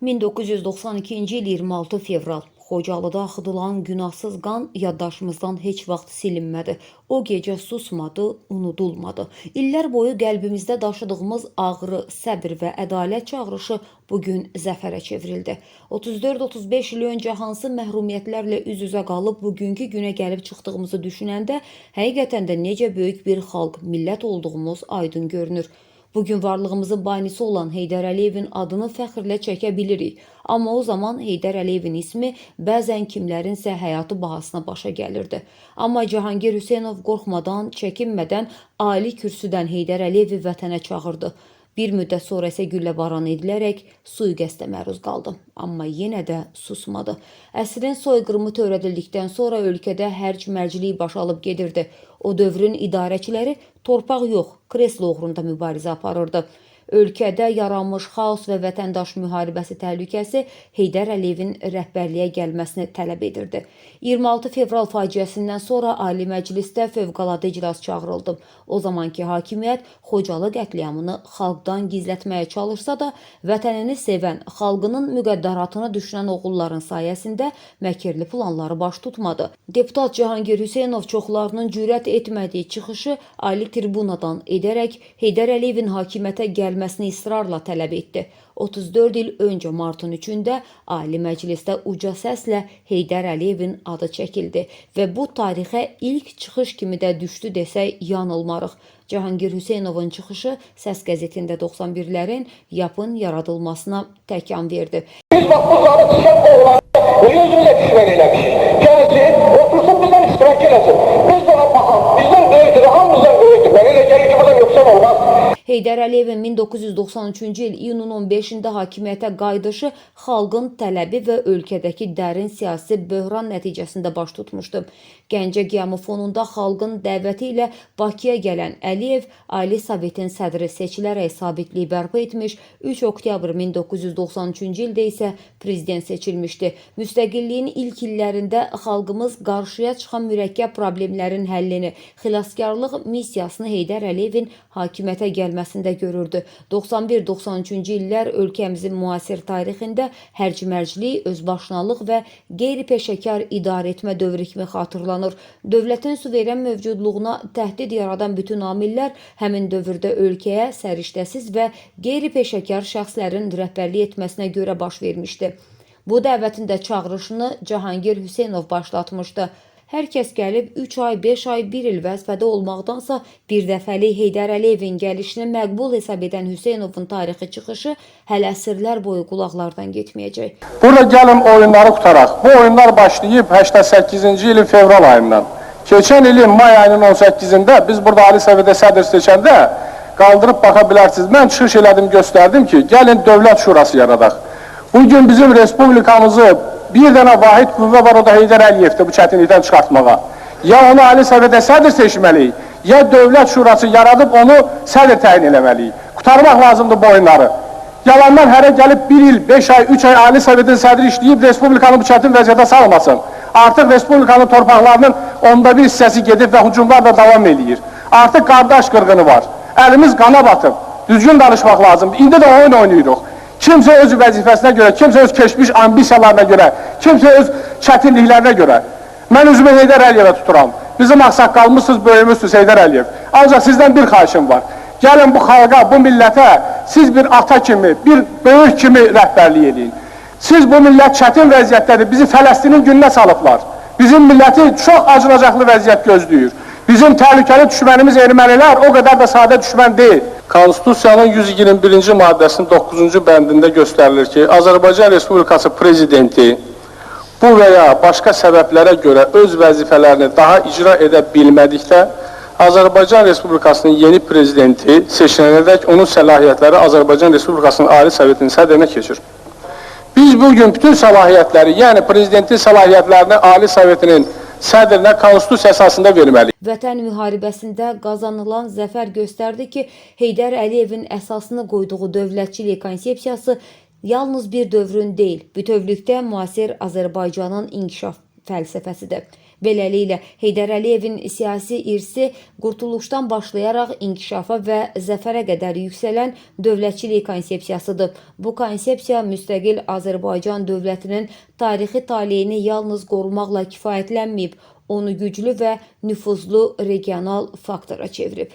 1992-ci il 26 fevral Xocalıda axıdılan günahsız qan yaddaşımızdan heç vaxt silinmədi. O gecə susmadı, unudulmadı. İllər boyu qəlbimizdə daşıdığımız ağrı, səbr və ədalət çağrışı bugün zəfərə çevrildi. 34-35 il öncə hansı məhrumiyyətlərlə üz-üzə qalıb bugünkü günə gəlib çıxdığımızı düşünəndə həqiqətən də necə böyük bir xalq, millət olduğumuz aydın görünür. Bugün varlığımızın banisi olan Heydər Əliyevin adını fəxrlə çəkə bilirik. Amma o zaman Heydər Əliyevin ismi bəzən kimlərinsə həyatı bahasına başa gəlirdi. Amma Cahangir Hüseynov qorxmadan, çəkinmədən ali kürsüdən Heydər Əliyevi vətənə çağırdı. Bir müddət sonra isə gülləbaran edilərək sui-qəsdə məruz qaldı. Amma yenə də susmadı. Əsrin soyqırımı törədildikdən sonra ölkədə hərc mərciliyi baş alıb gedirdi. O dövrün idarəçiləri torpaq yox, kreslo uğrunda mübarizə aparırdı. Ölkədə yaranmış xaos və vətəndaş müharibəsi təhlükəsi Heydər Əliyevin rəhbərliyə gəlməsini tələb edirdi. 26 fevral faciəsindən sonra Ali Məclisdə fövqəladə iclas çağırıldı. O zamanki hakimiyyət Xocalı qətliamını xalqdan gizlətməyə çalışsa da, vətənini sevən, xalqının müqəddəratını düşünən oğulların sayəsində məkirli planları baş tutmadı. Deputat Cahangir Hüseynov çoxlarının cürət etmədiyi çıxışı Ali tribunadan edərək Heydər Əliyevin hakimiyyətə gəlməsini israrla tələb etdi. 34 il öncə martın 3-də Ali Məclisdə uca səslə Heydər Əliyevin adı çəkildi və bu tarixə ilk çıxış kimi də düşdü desək yanılmarıq. Cahangir Hüseynovun çıxışı Səs qəzetində 91-lərin yapın yaradılmasına təkan verdi. Biz bax bunları çıxan oğlanı yüzümüzə düşmən eləmişik. Gəlsin, otursun bizdən iştirak eləsin. Biz de baxalım, bizdən böyükdür, hamımızdan böyükdür. Mən elə gəlir ki, buradan yoksan olmaz. Heydər Əliyevin 1993-cü il iyunun 15-də hakimiyyətə qayıdışı xalqın tələbi və ölkədəki dərin siyasi böhran nəticəsində baş tutmuşdu. Gəncə qiyamı fonunda xalqın dəvəti ilə Bakıya gələn Əliyev Ali Sovetin sədri seçilərək sabitliyi bərpa etmiş, 3 oktyabr 1993-cü ildə isə prezident seçilmişdi. Müstəqilliyin ilk illərində xalqımız qarşıya çıxan mürəkkəb problemlərin həllini, xilaskarlıq missiyasını Heydər Əliyevin hakimiyyətə gəlməsində görürdü. 91-93-cü illər ölkəmizin müasir tarixində hərc-mərclik, özbaşınalıq və qeyri-peşəkar idarə etmə dövrü kimi xatırlanır. Dövlətin suveren mövcudluğuna təhdid yaradan bütün amillər həmin dövrdə ölkəyə səriştəsiz və qeyri-peşəkar şəxslərin rəhbərlik etməsinə görə baş vermişdi. Bu dəvətin də çağırışını Cahangir Hüseynov başlatmışdı. Hər kəs gəlib 3 ay, 5 ay, 1 il vəzifədə olmaqdansa bir dəfəlik Heydər Əliyevin gəlişini məqbul hesab edən Hüseynovun tarixi çıxışı hələ əsrlər boyu qulaqlardan getməyəcək. Burada gəlin oyunları qutaraq. Bu oyunlar başlayıb 88-ci ilin fevral ayından. Keçən ilin may ayının 18-də biz burada Ali Sovetə sədr seçəndə qaldırıb baxa bilərsiniz. Mən çıxış elədim, göstərdim ki, gəlin dövlət şurası yaradaq. Bugün bizim respublikamızı bir dənə vahid qüvvə var, o da Heydər Əliyevdir bu çətinlikdən çıxartmağa. Ya onu Ali Sovetə sədr seçməliyik, ya dövlət şurası yaradıb onu sədr təyin eləməliyik. Qutarmaq lazımdır bu oyunları. Yalandan hərə gəlib 1 il, 5 ay, 3 ay Ali Sovetin sədri işləyib respublikanı bu çətin vəziyyətə salmasın. Artıq respublikanın torpaqlarının onda bir hissəsi gedib və hücumlar da davam edir. Artıq qardaş qırğını var. Əlimiz qana batıb. Düzgün danışmaq lazımdır. İndi də oyun oynayırıq. Kimsə öz vəzifəsinə görə, kimsə öz keçmiş ambisiyalarına görə, kimsə öz çətinliklərinə görə. Mən üzümü Heydər Əliyevə tuturam. Bizim ağsaqqalımızsınız, böyümüzsünüz Heydər Əliyev. Ancaq sizdən bir xahişim var. Gəlin bu xalqa, bu millətə siz bir ata kimi, bir böyük kimi rəhbərlik edin. Siz bu millət çətin vəziyyətdədir, bizi Fələstinin gününə salıblar. Bizim milləti çox acınacaqlı vəziyyət gözləyir. Bizim təhlükəli düşmənimiz ermənilər o qədər də sadə düşmən deyil. Konstitusiyanın 121-ci maddəsinin 9-cu bəndində göstərilir ki, Azərbaycan Respublikası prezidenti bu və ya başqa səbəblərə görə öz vəzifələrini daha icra edə bilmədikdə, Azərbaycan Respublikasının yeni prezidenti seçilənədək onun səlahiyyətləri Azərbaycan Respublikasının Ali Sovetinin sədrinə keçir. Biz bugün bütün səlahiyyətləri, yəni prezidentin səlahiyyətlərini Ali Sovetinin sədrinə konstitusiya əsasında verməliyik. Vətən müharibəsində qazanılan zəfər göstərdi ki, Heydər Əliyevin əsasını qoyduğu dövlətçilik konsepsiyası yalnız bir dövrün deyil, bütövlükdə müasir Azərbaycanın inkişaf fəlsəfəsidir. Beləliklə, Heydər Əliyevin siyasi irsi qurtuluşdan başlayaraq inkişafa və zəfərə qədər yüksələn dövlətçilik konsepsiyasıdır. Bu konsepsiya müstəqil Azərbaycan dövlətinin tarixi taleyini yalnız qorumaqla kifayətlənməyib, onu güclü və nüfuzlu regional faktora çevirib.